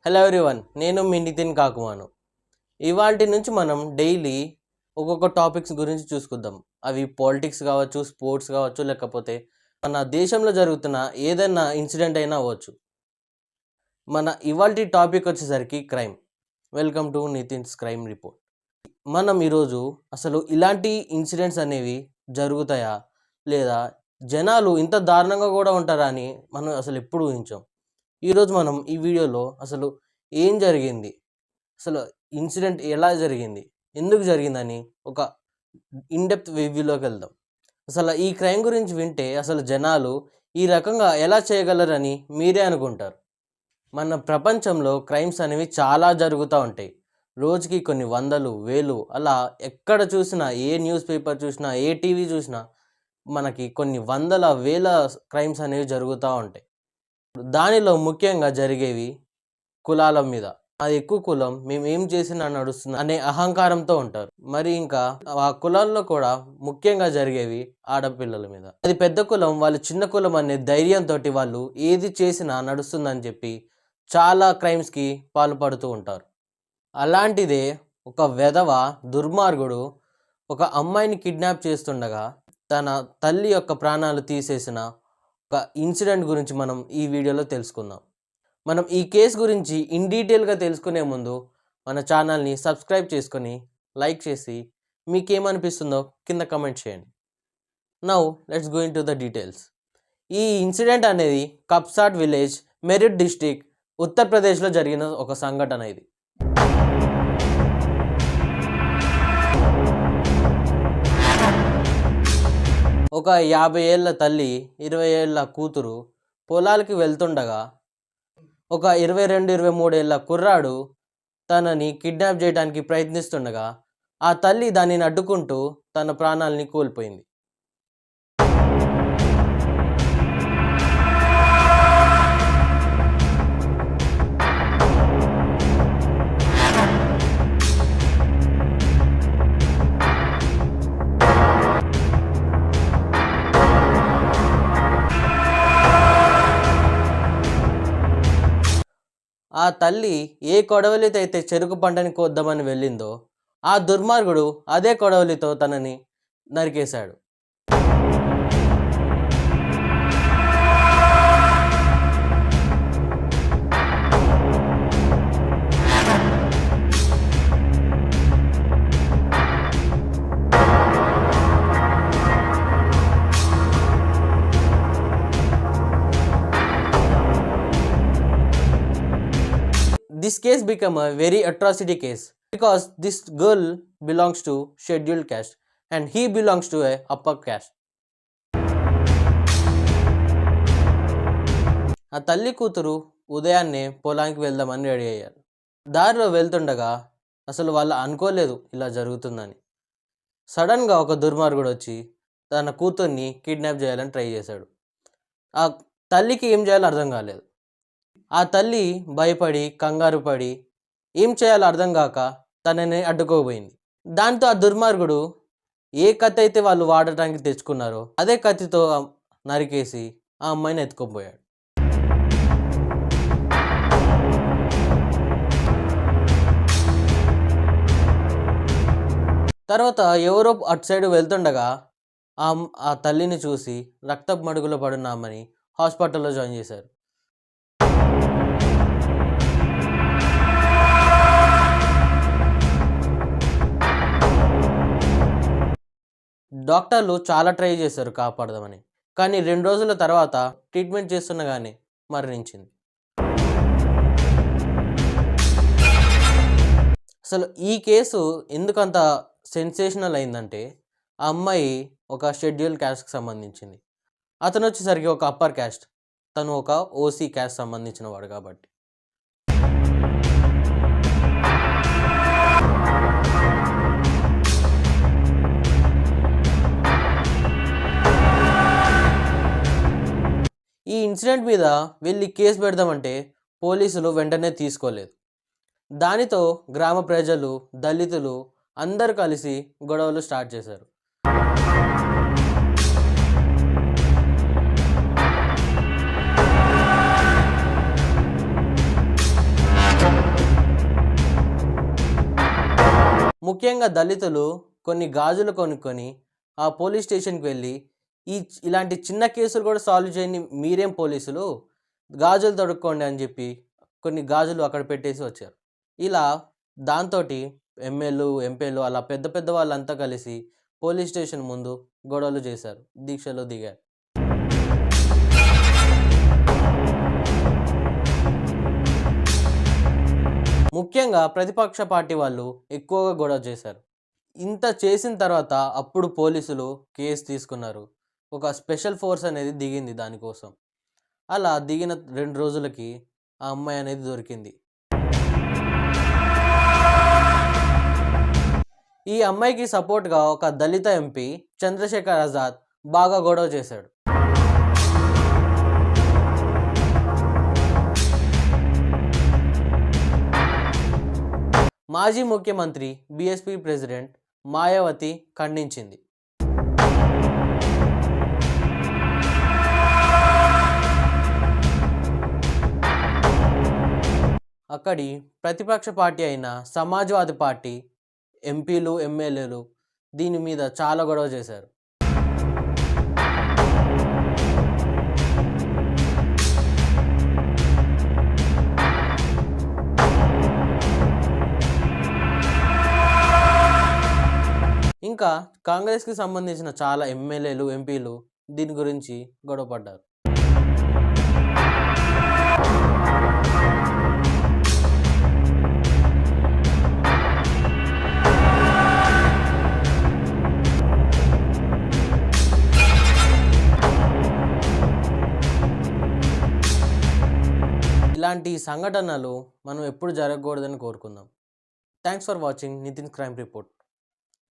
Hello everyone, నేను మీ నితిన్ కాకుమాను. ఇవాల్టి నుంచి మనం డైలీ ఒక్కొక్క టాపిక్స్ గురించి చూసుకుందాం. అవి పాలిటిక్స్ కావచ్చు, స్పోర్ట్స్ కావచ్చు, లేకపోతే మన దేశంలో జరుగుతున్న ఏదైనా ఇన్సిడెంట్ అయినా అవ్వచ్చు. మన ఇవాల్టి టాపిక్ వచ్చేసరికి crime. Welcome to Nitin's crime report. మనం ఈరోజు అసలు ఇలాంటి ఇన్సిడెంట్స్ అనేవి జరుగుతాయా, లేదా జనాలు ఇంత దారుణంగా కూడా ఉంటారా అని మనం అసలు ఎప్పుడు ఊహించాం. ఈరోజు మనం ఈ వీడియోలో అసలు ఏం జరిగింది, అసలు ఇన్సిడెంట్ ఎలా జరిగింది, ఎందుకు జరిగిందని ఒక ఇన్డెప్త్ రివ్యూలోకి వెళ్దాం. అసలు ఈ క్రైమ్ గురించి వింటే అసలు జనాలు ఈ రకంగా ఎలా చేయగలరని మీరే అనుకుంటారు. మన ప్రపంచంలో క్రైమ్స్ అనేవి చాలా జరుగుతూ ఉంటాయి. రోజుకి కొన్ని వందలు, వేలు, అలా ఎక్కడ చూసినా, ఏ న్యూస్ పేపర్ చూసినా, ఏ టీవీ చూసినా మనకి కొన్ని వందల వేల క్రైమ్స్ అనేవి జరుగుతూ ఉంటాయి. దానిలో ముఖ్యంగా జరిగేవి కులాల మీద. అది ఎక్కువ కులం, మేము ఏం చేసినా నడుస్తుంది అనే అహంకారంతో ఉంటారు. మరి ఇంకా ఆ కులాల్లో కూడా ముఖ్యంగా జరిగేవి ఆడపిల్లల మీద. అది పెద్ద కులం, వాళ్ళు చిన్న కులం అనే ధైర్యంతో వాళ్ళు ఏది చేసినా నడుస్తుందని చెప్పి చాలా క్రైమ్స్కి పాల్పడుతూ ఉంటారు. అలాంటిదే ఒక వెధవ దుర్మార్గుడు ఒక అమ్మాయిని కిడ్నాప్ చేస్తుండగా తన తల్లి యొక్క ప్రాణాలు తీసేసిన ఒక ఇన్సిడెంట్ గురించి మనం ఈ వీడియోలో తెలుసుకుందాం. మనం ఈ కేసు గురించి ఇన్ డీటెయిల్గా తెలుసుకునే ముందు మన ఛానల్ని సబ్స్క్రైబ్ చేసుకొని లైక్ చేసి మీకేమనిపిస్తుందో కింద కమెంట్ చేయండి. Now let's go in to the details. ఈ ఇన్సిడెంట్ అనేది కప్సాట్ విలేజ్, మెరిట్ డిస్టిక్, ఉత్తరప్రదేశ్లో జరిగిన ఒక సంఘటన. ఇది ఒక 50 ఏళ్ళ తల్లి, 20 ఏళ్ళ కూతురు పొలాలకి వెళ్తుండగా ఒక 22-23 ఏళ్ళ కుర్రాడు తనని కిడ్నాప్ చేయడానికి ప్రయత్నిస్తుండగా ఆ తల్లి దానిని అడ్డుకుంటూ తన ప్రాణాలని కోల్పోయింది. ఆ తల్లి ఏ కొడవలితో అయితే చెరుకు పంటని కోద్దామని వెళ్ళిందో ఆ దుర్మార్గుడు అదే కొడవలితో తనని నరికేశాడు. This case became a very atrocity case because this girl belongs to scheduled caste and he belongs to a upper caste. ఆ తల్లి కూతురు ఉదయాన్నే పొలానికి వెళ్దామని రెడీ అయ్యారు. దారిలో వెళ్తుండగా అసలు వాళ్ళు అనుకోలేదు ఇలా జరుగుతుందని. సడన్గా ఒక దుర్మార్గుడు వచ్చి తన కూతుర్ని కిడ్నాప్ చేయాలని ట్రై చేశాడు. ఆ తల్లికి ఏం చేయాలో అర్థం కాలేదు. ఆ తల్లి భయపడి, కంగారు పడి ఏం చేయాలో అర్థం కాక తనని అడ్డుకోబోయింది. దాంతో ఆ దుర్మార్గుడు ఏ కత్తి అయితే వాళ్ళు వాడటానికి తెచ్చుకున్నారో అదే కత్తితో నరికేసి ఆ అమ్మాయిని ఎత్తుకోబోయాడు. తర్వాత ఎవరో అటు సైడ్ వెళ్తుండగా ఆ తల్లిని చూసి రక్తపు మడుగులో పడున్న అమ్మని హాస్పిటల్లో జాయిన్ చేశారు. డాక్టర్లు చాలా ట్రై చేశారు కాపాడదామని, కానీ 2 రోజుల తర్వాత ట్రీట్మెంట్ చేస్తుండగానే మరణించింది. అసలు ఈ కేసు ఎందుకంత సెన్సేషనల్ అయిందంటే ఆ అమ్మాయి ఒక షెడ్యూల్ క్యాస్ట్కి సంబంధించింది, అతను వచ్చేసరికి ఒక అప్పర్ క్యాస్ట్, తను ఒక ఓసీ క్యాస్ట్ సంబంధించిన వాడు కాబట్టి. ఈ ఇన్సిడెంట్ మీద వెళ్ళి కేసు పెడదామంటే పోలీసులు వెంటనే తీసుకోలేదు. దానితో గ్రామ ప్రజలు, దళితులు అందరూ కలిసి గొడవలు స్టార్ట్ చేశారు. ముఖ్యంగా దళితులు కొన్ని గాజులు కొనుక్కొని ఆ పోలీస్ స్టేషన్కి వెళ్ళి ఇలాంటి చిన్న కేసులు కూడా సాల్వ్ చేయని మీరేం పోలీసులు గాజులు తొడుక్కోండి అని చెప్పి కొన్ని గాజులు అక్కడ పెట్టేసి వచ్చారు. ఇలా దాంతో ఎమ్మెల్యేలు ఎంపీలు అలా పెద్ద పెద్ద వాళ్ళంతా కలిసి పోలీస్ స్టేషన్ ముందు గొడవలు చేశారు, దీక్షలో దిగారు. ముఖ్యంగా ప్రతిపక్ష పార్టీ వాళ్ళు ఎక్కువగా గొడవ చేశారు. ఇంత చేసిన తర్వాత అప్పుడు పోలీసులు కేసు తీసుకున్నారు. ఒక స్పెషల్ ఫోర్స్ అనేది దిగింది దానికోసం. అలా దిగిన 2 రోజులకి ఆ అమ్మాయి అనేది దొరికింది. ఈ అమ్మాయికి సపోర్ట్గా ఒక దళిత ఎంపీ చంద్రశేఖర్ ఆజాద్ బాగా గొడవ చేశాడు. మాజీ ముఖ్యమంత్రి బీఎస్పీ ప్రెసిడెంట్ మాయావతి ఖండించింది. అక్కడి ప్రతిపక్ష పార్టీ అయిన సమాజ్వాదీ పార్టీ ఎంపీలు ఎమ్మెల్యేలు దీని మీద చాలా గొడవ చేశారు. ఇంకా కాంగ్రెస్కి సంబంధించిన చాలా ఎమ్మెల్యేలు ఎంపీలు దీని గురించి గొడవపడ్డారు. ఇలాంటి సంఘటనలు మనం ఎప్పుడు జరగకూడదని కోరుకుందాం. Thanks for watching Nithin crime report.